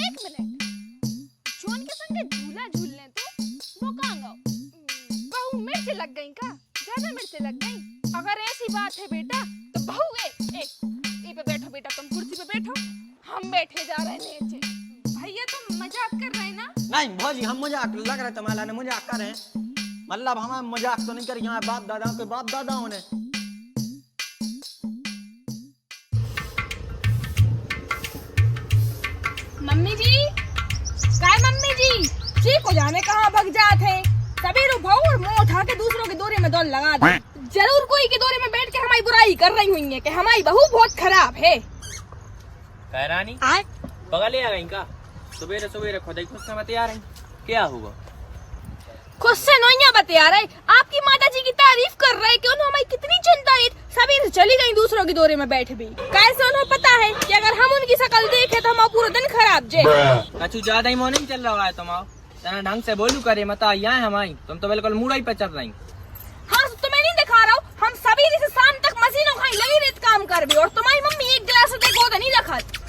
एक minute, zone के संगे झूला झूलने तो वो कहाँ गओ? बहू मिर्च लग गई का? ज्यादा मिर्च लग गई? अगर ऐसी बात है बेटा तो बहू ए पे बैठो बेटा, तुम कुर्सी पे बैठो, हम बैठे जा रहे हैं नीचे। भैया तुम मजाक कर रहे हैं ना? नहीं भौजी, हम मजाक लग रहे तुम्हारा ने मजाक कर रहे हैं, मतलब हमें मजाक तो नहीं करी, हमारे बाप दादाओं के बाप दादाओं ने। मम्मी जी, काय मम्मी जी को जाने कहाँ भग जाते हैं। सबेरो भाव और मुंह उठा के दूसरों के दौरे में दौड़ लगा दे। जरूर कोई के दौरे में बैठ के हमारी बुराई कर रही हुई है कि हमारी बहू बहुत खराब है। रानी बगल आ गई का? सुबेरे सुबेरे खुदाई खुद से बता रही, क्या हुआ? खुद से नोइया बता रहे, आपकी माता जी की तारीफ कर रहे कि उन्होंने हमारी कितनी चिंता है। सबेरे चली गई दूसरों के दौरे में बैठ भी। कैसे उन्हें पता है कि अगर हम उनकी शक्ल देखे तो हमारा पूरा दिन खराब जाए। कछु ज्यादा ही मॉर्निंग चल रहा है तुम्हारा, तना ढंग से बोलू करे मत यहाँ है हमारी, तुम तो बिल्कुल मूड़ा ही पे चल रही। हाँ तो मैं नहीं दिखा रहा हूँ, हम सभी से शाम तक मशीनों खाई लगी रेत काम कर भी, और तुम्हारी मम्मी एक गिलास देखो तो नहीं रखत।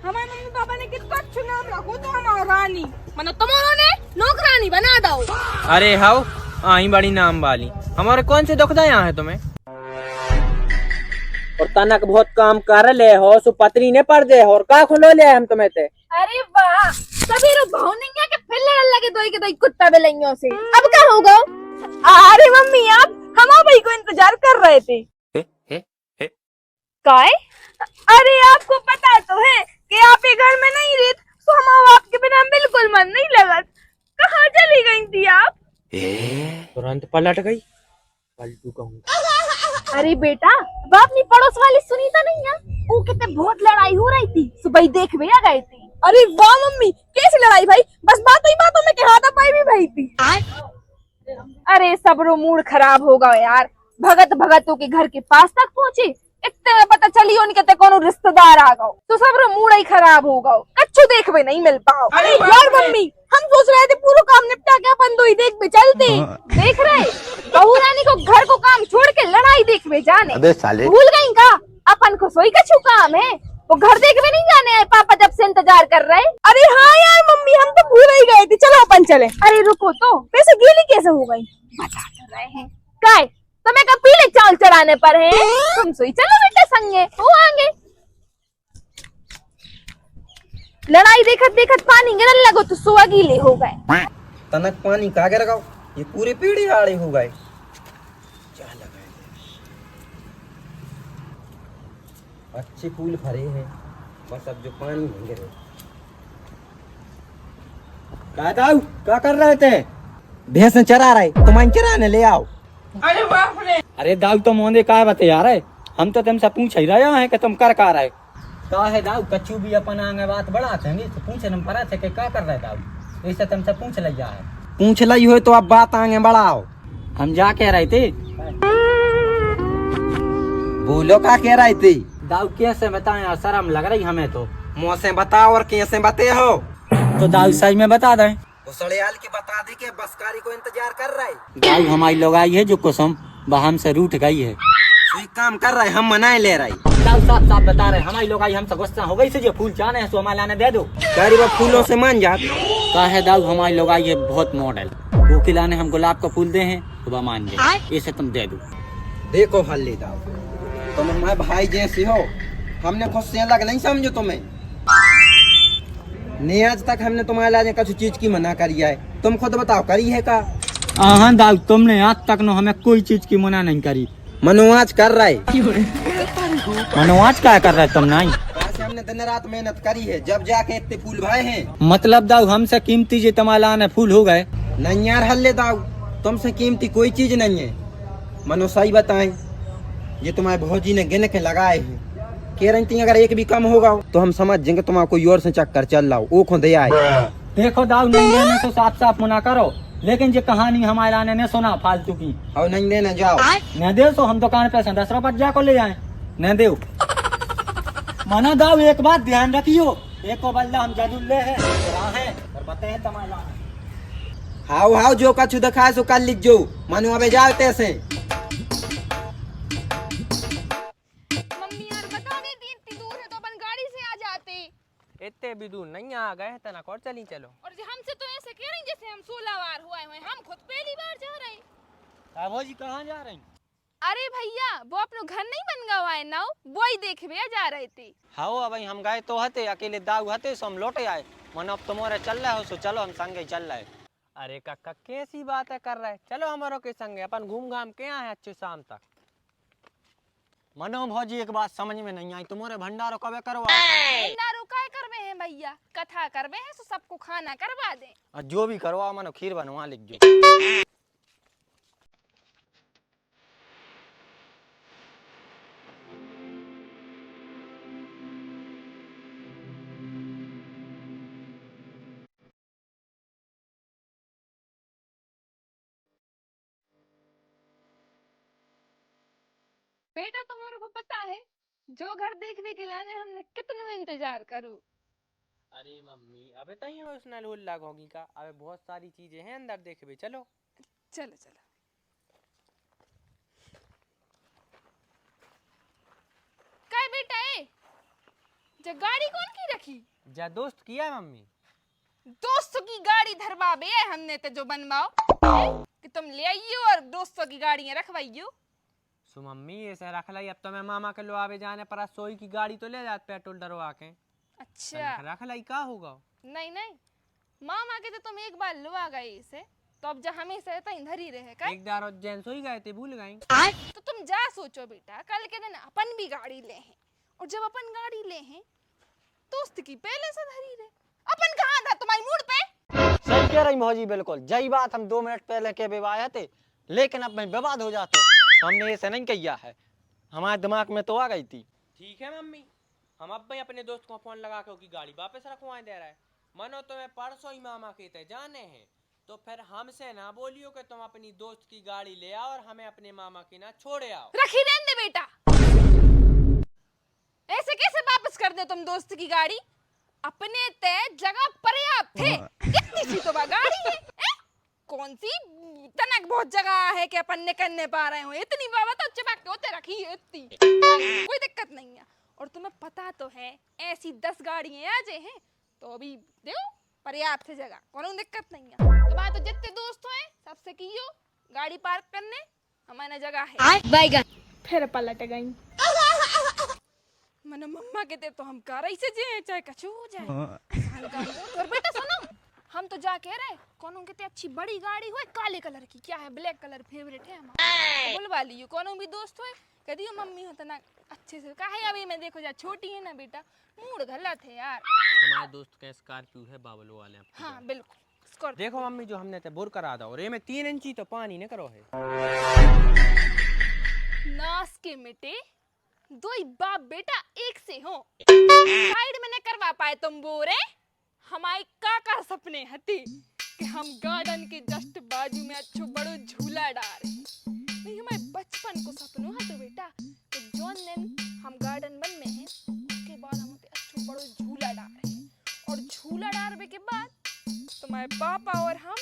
हमारे मम्मी पापा ने कितना अच्छा नाम रखो तो हमारा रानी, मतलब तुम्हारों नौकरानी बना दो। अरे हाउ आई बड़ी नाम वाली, हमारे कौन से दुखदा यहाँ है तुम्हें? और तनक बहुत काम कर ले हो, सो पतरी ने पड़ दे और का खुलो ले हम तुम्हें ते। अरे वाह, सभी लोग भाव नहीं है कि फिर लगे के दो कुत्ता बिल्लियों से। अब क्या होगा? अरे मम्मी आप हम भाई को इंतजार कर रहे थे। काय? अरे आपको पता तो है कि आप ये घर में नहीं रहते, तो हम आपके बिना बिल्कुल मन नहीं लगा। कहाँ चली गई थी आप? तुरंत पलट गई, पलटू कहूँ। अरे बेटा, अब अपनी पड़ोस वाली सुनीता नहीं है, वो कितने बहुत लड़ाई हो रही थी, सुबह देख भी आ गई थी। अरे वाह मम्मी, कैसी लड़ाई भाई? बस बातों में क्या हाथा पाई भी भाई थी। अरे सबरो मूड खराब होगा यार, भगतों के घर के पास तक पहुँचे, इतने में पता चली उनके ते कोनो रिश्तेदार आ गओ, तो सबरो मूड ही खराब हो गओ, कच्चू देख भी नहीं मिल पाओ। अरे यार मम्मी, हम सोच रहे थे पूरा काम निपटा के अपन दो ही देख भी चलते। देख रहे बहू रानी को घर को काम छोड़ के लड़ाई देख भी जाने। भूल गई का अपन को सोई कछु काम है, वो घर देख भी नहीं जाने आए, पापा जब से इंतजार कर रहे। अरे हाँ यार मम्मी, हम तो भूल ही गए थे, चलो अपन चले। अरे रुको तो, वैसे गीली कैसे हो गई? बता तो रहे हैं काय, तुम्हें कब पीले चावल चढ़ाने पर है? तुम सोई चलो बेटे संगे, वो आगे। लड़ाई देखत देखत पानी गिरने लगो तो सुआ गीले हो गए। तनक पानी कागे लगाओ, ये पूरे पेड़ ही आड़े हो गए। क्या लगाए? अच्छे फूल भरे हैं, बस अब जो पानी नहीं गिरे। क्या कर रहे थे? भैंस चरा रहे, तुम्हारे चराने ले आओ। अरे बाप रे! अरे दाऊ तो मोंदे का बते यार, हम तो तुमसे पूछ ही रहे हैं कि तुम कर रहे। का है दाऊ, कच्चू भी अपन आगे बात बढ़ाते हैं, तो पूछे न पड़ा थे कि क्या कर रहे दाऊ, ऐसे तुमसे पूछ लिया है। पूछ ली हो तो अब बात आगे बढ़ाओ। हम जा कह रहे थे। बोलो क्या कह रहे थे? दाऊ कैसे बताएं यार, शर्म लग रही हमें तो। मुँह से बताओ और कैसे बते हो? तो दाऊ सही में बता दें। सड़ियाल की बता दी के बसकारी को इंतजार कर रहे। दाऊ हमारी लोग आई है जो कसम बहम से रूठ गई है, तो एक काम कर रहे, हम मनाए ले रहे। दाऊ साफ साफ बता रहे, हमारी लोग आई हमसे गुस्सा हो गई से जो फूल चाहने हैं सो हमारे लाने दे दो। गरीब फूलों से मान जात। का है दाऊ हमारी लोग आई है बहुत मॉडल, वो खिलाने हम गुलाब का फूल दे हैं तो वह मान जाए, इसे तुम दे दो। देखो हल्ली दाऊ, तुम हमारे भाई जैसी हो, हमने खुद से अलग नहीं समझो तुम्हें। नहीं आज तक हमने तुम्हारे लाने कुछ चीज की मना करी है, तुम खुद बताओ करी है का? हाँ दाऊ, तुमने आज तक न हमें कोई चीज की मना नहीं करी। मनोवाज कर रहे। मनोवाज क्या कर रहे तुम? नहीं, हमने दिन रात मेहनत करी है, जब जाके इतने फूल भाए हैं। मतलब दाऊ हमसे कीमती जो तुम्हारे लाने फूल हो गए? नहीं यार हल्ले दाऊ, तुमसे कीमती कोई चीज नहीं है। मनो सही बताएं, ये तुम्हारे भौजी ने गिन के लगाए हैं, कह रही थी अगर एक भी कम होगा तो हम समझ जाएंगे तुम्हारा कोई और से चक्कर चल रहा हो, वो खुद आए। देखो दाऊ, नहीं देने तो साफ साफ मना करो, लेकिन ये कहानी हमारे लाने ने सुना फालतू की। और नहीं देना जाओ। न दे तो हम दुकान पे 10 रुपए जाकर ले आए, न दे। मना दाऊ एक बात ध्यान रखियो, एक को बल्ला हम जदुल्ले है और बताए तुम्हारा। हाउ हाउ जो कछु दिखाए सो कर लीजो, मनु अबे जाओ तैसे। इतने भी दूर नहीं आ गए तना और चली चलो। और हमसे तो ऐसे कह रही जैसे हम 16 बार हुए हैं, हम खुद पहली बार जा रहे हैं। भौजी कहाँ जा रही? अरे भैया वो अपनो घर नहीं बन गया हुआ है ना, वो ही देखने जा रहे थे। हाँ भाई हम गए तो हते अकेले दाऊ हते सो हम लौटे आए। मन अब तुम्हारे चल रहे हो सो चलो हम संगे चल रहे। अरे काका कैसी बात है कर रहे, चलो हमारों के संगे अपन घूम घाम के आए अच्छे शाम तक। मनो भौजी एक बात समझ में नहीं आई, तुम्हारे भंडारो कब करवा? भंडारो काय करवे हैं भैया, कथा करवे हैं तो सबको खाना करवा दे। जो भी करवा मनो खीर बनवा लिख जो। बेटा तुम्हारे को पता है जो घर देखने के लिए हमने कितना इंतजार करूं। अरे मम्मी अबे तई उसने लोल लागोगी का, अबे बहुत सारी चीजें हैं अंदर देखबे चलो। चलो चलो। काय बेटा है जे गाड़ी कौन की रखी? जा दोस्त किया है मम्मी। दोस्तों की गाड़ी धरवा बे हमने तो जो बनवाओ कि तुम ले आइयो और दोस्तों की गाड़ियां रखवाइयो। सो मम्मी ऐसे रख लाई, अब तो मैं मामा के लो आवे जाने पर सोई की गाड़ी तो ले जात पेट्रोल डरवा के। अच्छा रख लाई का होगा? नहीं नहीं मामा के तो तुम एक बार लो आ गए इसे, तो अब जब हमेशा रहता इधर ही रहे का। एक बार जेन सोई गए थे भूल गई। तो तुम जा सोचो बेटा, कल के दिन अपन भी गाड़ी ले हैं, और जब अपन गाड़ी ले हैं दोस्त की पहले से धरी रहे। अपन कहाँ था तुम्हारी मूड पे? सही कह रही भौजी बिल्कुल, जही बात हम 2 मिनट पहले के विवाह थे, लेकिन अब मैं विवाद हो जाते हमने ऐसे नहीं किया है, हमारे दिमाग में तो आ गई थी। ठीक है मम्मी, हम अब भी अपने दोस्त को फोन लगा के उसकी गाड़ी वापस रखवाए दे रहा है। मनो तुम्हें परसों ही मामा कहते जाने हैं, तो फिर हमसे ना बोलियो कि तुम अपनी दोस्त की गाड़ी ले आओ और हमें अपने मामा की ना छोड़े आओ। रखी रहने दे बेटा, ऐसे कैसे वापस कर दे तुम दोस्त की गाड़ी? अपने तय जगह पर्याप्त थे, इतनी सी तो गाड़ी है, कौन सी तनक बहुत जगह है कि अपन निकलने पा रहे हो, इतनी बाबा तो चिपक के होते रखी है इतनी, कोई दिक्कत नहीं है। और तुम्हें पता तो है ऐसी 10 गाड़ियां आ जाए हैं तो अभी देखो पर्याप्त है जगह, कोई दिक्कत नहीं है। तुम्हारे तो जितने दोस्त हैं सबसे कियो गाड़ी पार्क करने, हमारे जगह है। फिर पलट गई मने मम्मा कहते तो हम कार ऐसे जे चाहे कछु हो जाए। और बेटा सुनो, हम तो जा कह रहे कौन कहते अच्छी बड़ी गाड़ी हो काले कलर की, क्या है ब्लैक कलर फेवरेट है हमारा, तो बुलवा लियो कौन भी दोस्त हो कह दियो मम्मी हो तो ना अच्छे से काहे। अभी मैं देखो जा छोटी है ना बेटा, मूड गलत है यार। हमारे दोस्त का स्कॉर्पियो है बाबलो वाले। हाँ बिल्कुल देखो मम्मी जो हमने ते बोर करा दो और ये में 3 इंची तो पानी न करो है। नास के मिटे दो ही बाप बेटा एक से हो, साइड में न करवा पाए तुम बोरे। हमारे काका सपने हती कि हम गार्डन के जस्ट बाजू में अच्छो बड़ो झूला डाले। नहीं हमारे बचपन को सपनों है तो बेटा कि जोन दिन हम गार्डन बन में हैं उसके बाद हम अच्छो बड़ो झूला डाले, और झूला डालने के बाद तुम्हारे पापा और हम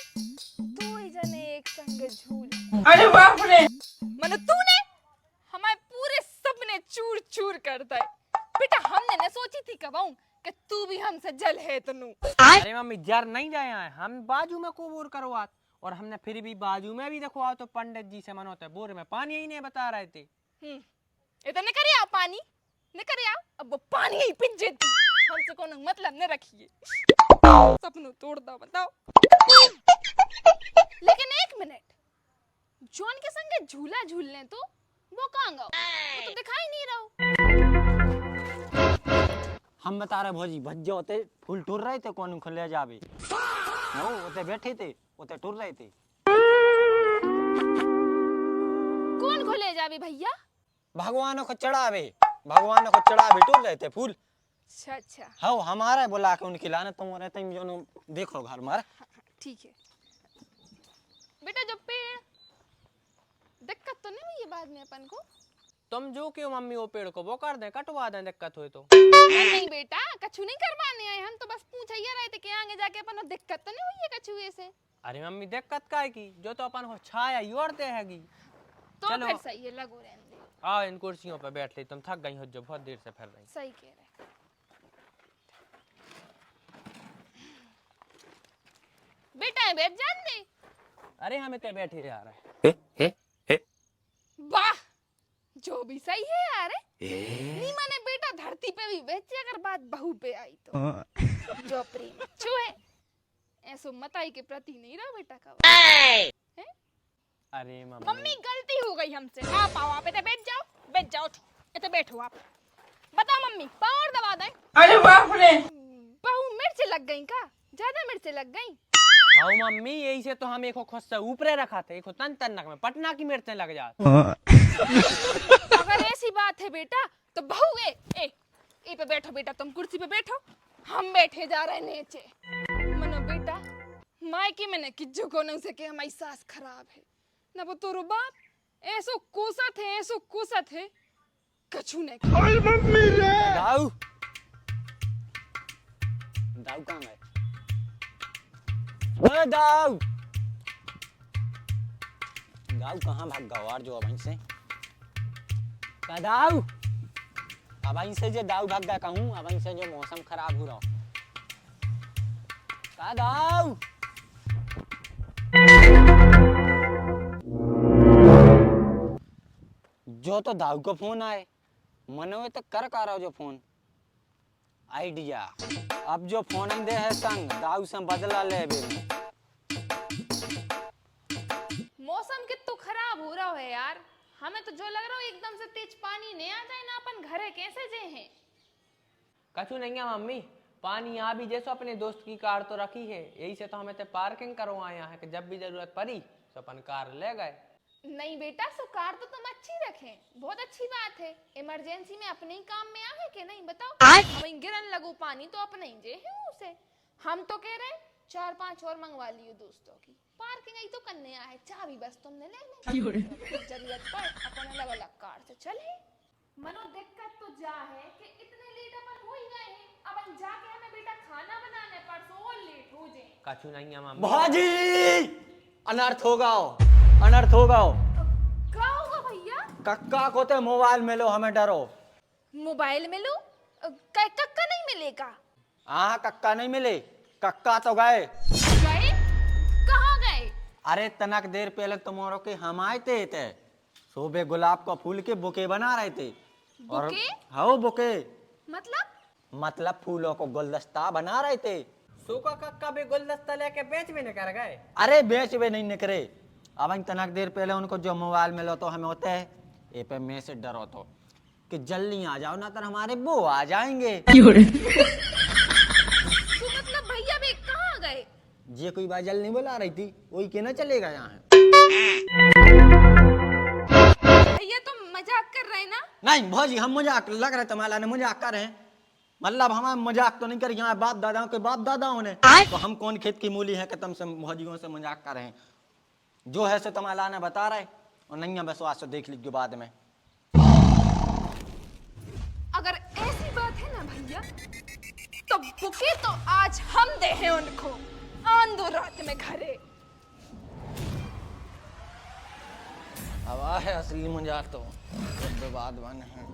2 ही जने एक संग झूले। अरे बाप रे, मतलब तूने हमारे पूरे सपने चूर चूर करता है बेटा। हमने न सोची थी कबाऊ कि तू भी हमसे जल है तनु। अरे मम्मी जर नहीं जाए हैं हम बाजू में को बोर करवा, और हमने फिर भी बाजू में भी देखो तो पंडित जी से मनोते बोर में पानी ही नहीं बता रहे थे। इतना न करे आप पानी न करे आप, अब वो पानी ही पिट जेती, हमसे कोनो मतलब न रखिए। सपनों तोड़ दो बताओ। लेकिन एक मिनट, जॉन के संग झूला झूलने तो वो कहाँ गया? वो तो दिखाई नहीं रहा। हम बता रहे भौजी भज्जे होते फूल टूर रहे थे कौन खुले जावे, वो होते बैठे थे होते टूर रहे थे। कौन खोले जावे भैया? भगवानों को चढ़ावे टूर रहे थे फूल। अच्छा हाँ हमारा बुला के उनकी लाने तुम रहते जो देखो घर मार। ठीक है बेटा, जो पेड़ दिक्कत तो नहीं हुई है बाद में अपन को? तुम जो क्यों मम्मी वो पेड़ को वो कर दे कटवा दे दिक्कत हुई तो। नहीं बेटा कछु नहीं करवाने आए, हम तो बस पूछ ही रहे थे कि आगे जाके अपन को दिक्कत तो नहीं हुई है कछुए से। अरे मम्मी दिक्कत काय की, जो तो अपन को छाया योड़ते हैगी। तो चलो फिर सही है, लगो रहने दे। आओ इन कुर्सियों पे बैठ ले, तुम थक गई हो जो बहुत देर से फिर रही। सही कह रहे। यहाँ बैठ जान दे। अरे हमें तो बैठे रह रहा है। वाह, जो भी सही है यार। नहीं माने बेटा धरती पे भी बेचे अगर बात बहू पे आई तो। जो प्रेम छुए ऐसो मताई के प्रति नहीं रहा बेटा का। अरे मम्मी गलती हो गई हमसे। आप आओ, आप इधर बैठ जाओ, बैठ जाओ, इधर बैठो आप। बताओ मम्मी, पाँव और दबा दें। अरे बाप रे, बहू मिर्च लग गई का? ज्यादा मिर्च लग गई? हाँ मम्मी, यही से तो हम एक खुद से ऊपरे रखा था, एक तन तन्नक में पटना की मिर्चें लग जाती। अगर ऐसी बात है बेटा तो बहू ए पे बैठो बेटा, तुम कुर्सी पे बैठो, हम बैठे जा रहे नीचे। मनो बेटा, मायके में न किज्जू को न सके, हमारी सास खराब है न वो तोरो बाप ऐसो कोसत है कछु ने। दाऊ दाऊ कहाँ गए? ओए दाऊ दाऊ कहाँ भाग गया और जो अब से का दाऊ अब से जो दाऊ भाग गया कहूँ, अब से जो मौसम खराब हो रहा का दाऊ। जो तो दाऊ को फोन आए मनो तो कर रहा जो फोन आइडिया। अब जो फोन दे है संग दाऊ से बदला ले बे। मौसम कितना खराब हो रहा है यार, हमें तो जो लग रहा है एकदम से तेज पानी नहीं आ जाए ना, अपन घरे कैसे जे हैं। कछु नहीं है मम्मी, पानी आ भी जैसो अपने दोस्त की कार तो रखी है, यही से तो हमें तो पार्किंग करवाया है कि जब भी जरूरत पड़ी तो अपन कार ले गए। नहीं बेटा, सो कार तो तुम अच्छी रखे, बहुत अच्छी बात है। इमरजेंसी में अपने ही काम में आवे के नहीं बताओ। हम गिरन लगो पानी तो अपने ही जे है उसे। हम तो कह रहे 4-5 और मंगवा लियो दोस्तों की। पार्किंग ही तो करने आया है, चाबी बस तुमने ले ली। जरूरत पड़ अपन अलग अलग कार से चले। मनो दिक्कत तो जा है कि इतने लेट अपन हो ही गए हैं, अपन जाके हमें बेटा खाना बनाने परसों और लेट हो जाए। कछु नहीं है मम्मी। भाजी अनर्थ होगा, अनर्थ होगा। क्या होगा भैया? कक्का को ते मोबाइल में लो, हमें डरो। मोबाइल में लो? कक्का नहीं मिलेगा? हाँ कक्का नहीं मिले, कक्का तो गए। गए? कहाँ गए? अरे तनक देर पहले तुम्हारों के हम आए थे सोबे गुलाब का फूल के बुके बना रहे थे। बुके? हाँ बुके मतलब फूलों को गुलदस्ता बना रहे थे। सूखा कक्का भी गुलदस्ता लेके बेच भी नहीं कर गए? अरे बेच भी नहीं निकले। अब तनक देर पहले उनको जो मोबाइल मिलो तो हमें होते है ये पे मैं से डरो तो कि जल्दी आ जाओ ना तो हमारे वो आ जाएंगे। तो मतलब भैया भी कहाँ गए? ये कोई बाजल नहीं बुला रही थी, वही के ना चलेगा यहाँ। भैया तुम मजाक कर रहे ना? नहीं भौजी, हम मजाक लग रहे तुम्हारा ने मजाक कर रहे हैं, मतलब हमें मजाक तो नहीं करी। यहाँ बाप दादाओं के बाप दादाओं ने तो हम कौन खेत की मूली है कि तुमसे भौजियों से मजाक कर रहे हैं। जो है सो तुम्हारा ने बता रहे और नहीं है विश्वास तो देख लीजिए बाद में। अगर ऐसी बात है ना भैया तो बुके तो आज हम दे हैं उनको, आंदो रात में घरे। अब है असली मजाक तो बाद बने हैं।